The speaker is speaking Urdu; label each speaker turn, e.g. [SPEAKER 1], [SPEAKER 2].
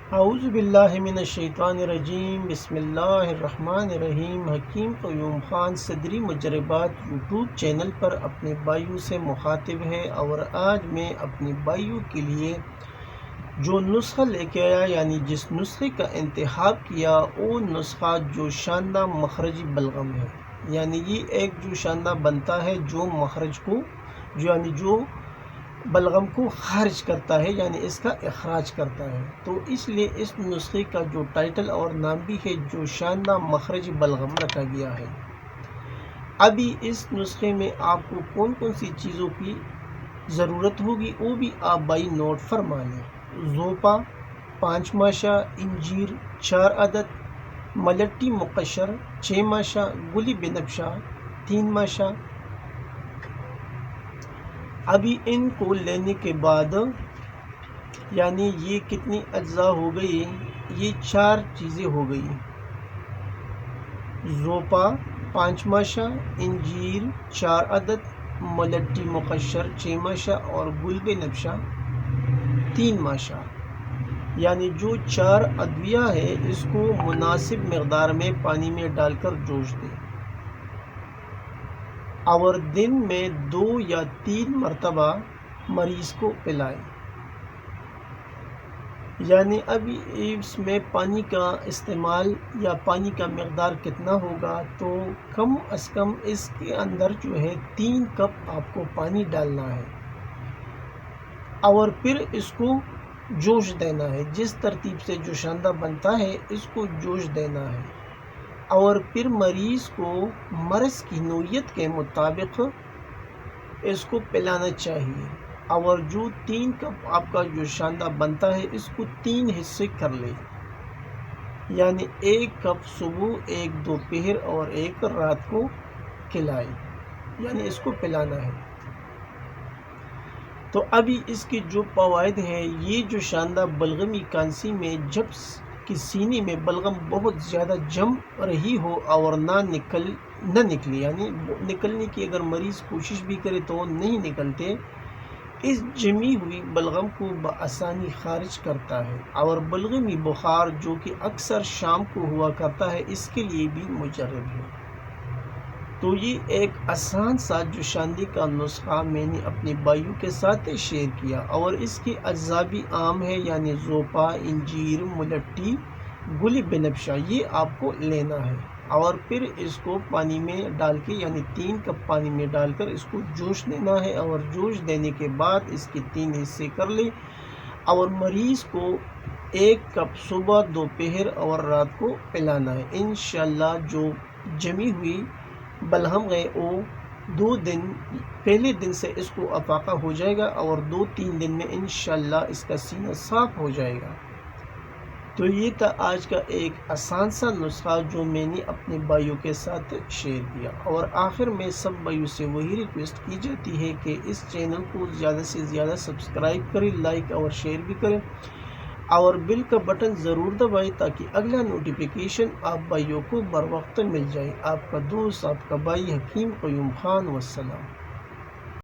[SPEAKER 1] اعوذ باللہ من الشیطان الرجیم، بسم اللہ الرحمن الرحیم۔ حکیم قیوم خان صدری مجربات یوٹیوب چینل پر اپنے بھائیوں سے مخاطب ہے، اور آج میں اپنے بھائیوں کے لیے جو نسخہ لے کے آیا، یعنی جس نسخے کا انتخاب کیا، وہ نسخہ جو شاندہ مخرجی بلغم ہے، یعنی یہ ایک جو شاندہ بنتا ہے جو مخرج کو جو بلغم کو خارج کرتا ہے، یعنی اس کا اخراج کرتا ہے۔ تو اس لیے اس نسخے کا جو ٹائٹل اور نام بھی ہے جو شاندہ مخرج بلغم رکھا گیا ہے۔ ابھی اس نسخے میں آپ کو کون کون سی چیزوں کی ضرورت ہوگی وہ بھی آپ بھائی نوٹ فرما لیں۔ زوپا 5 ماشا، انجیر 4 عدد، ملٹی مقشر 6 ماشا، گلی بنفشہ 3 ماشا۔ ابھی ان کو لینے کے بعد یعنی یہ کتنی اجزاء ہو گئی، یہ 4 چیزیں ہو گئی۔ زوپا 5 ماشا، انجیر 4 عدد، ملٹی مقشر 6 ماشا اور گل بنفشہ 3 ماشا۔ یعنی جو 4 ادویہ ہے اس کو مناسب مقدار میں پانی میں ڈال کر جوش دیں، اور دن میں 2 یا 3 مرتبہ مریض کو پلائیں۔ یعنی ابھی اس میں پانی کا استعمال یا پانی کا مقدار کتنا ہوگا، تو کم از کم اس کے اندر جو ہے 3 کپ آپ کو پانی ڈالنا ہے، اور پھر اس کو جوش دینا ہے۔ جس ترتیب سے جو شاندہ بنتا ہے اس کو جوش دینا ہے، اور پھر مریض کو مرض کی نوعیت کے مطابق اس کو پلانا چاہیے۔ اور جو 3 کپ آپ کا جو شاندہ بنتا ہے اس کو 3 حصے کر لیں، یعنی 1 کپ صبح، 1 دوپہر اور 1 رات کو کھلائیں، یعنی اس کو پلانا ہے۔ تو ابھی اس کی جو فوائد ہیں، یہ جو شاندہ بلغمی کانسی میں جب کہ سینے میں بلغم بہت زیادہ جم رہی ہو اور نہ نکلے، یعنی نکلنے کی اگر مریض کوشش بھی کرے تو نہیں نکلتے، اس جمی ہوئی بلغم کو بآسانی خارج کرتا ہے، اور بلغمی بخار جو کہ اکثر شام کو ہوا کرتا ہے اس کے لیے بھی مجرب ہے۔ تو یہ ایک آسان سا جو شاندی کا نسخہ میں نے اپنے بھائیوں کے ساتھ شیئر کیا، اور اس کی اجزاء بھی عام ہے، یعنی زوپا، انجیر، ملٹی، گلی بنفشہ، یہ آپ کو لینا ہے، اور پھر اس کو پانی میں ڈال کے یعنی 3 کپ پانی میں ڈال کر اس کو جوش دینا ہے، اور جوش دینے کے بعد اس کے 3 حصے کر لیں، اور مریض کو 1 کپ صبح، دوپہر اور رات کو پلانا ہے۔ انشاءاللہ جو جمی ہوئی بلغم ہے وہ 2 دن، پہلے دن سے اس کو افاقہ ہو جائے گا، اور 2-3 دن میں انشاءاللہ اس کا سینہ صاف ہو جائے گا۔ تو یہ تھا آج کا ایک آسان سا نسخہ جو میں نے اپنے بھائیوں کے ساتھ شیئر کیا، اور آخر میں سب بھائیوں سے وہی ریکویسٹ کی جاتی ہے کہ اس چینل کو زیادہ سے زیادہ سبسکرائب کریں، لائک اور شیئر بھی کریں، اور بیل کا بٹن ضرور دبائیں تاکہ اگلا نوٹیفیکیشن آپ بھائیوں کو بر وقت مل جائے۔ آپ کا دوست، آپ کا بھائی حکیم قیوم خان، والسلام۔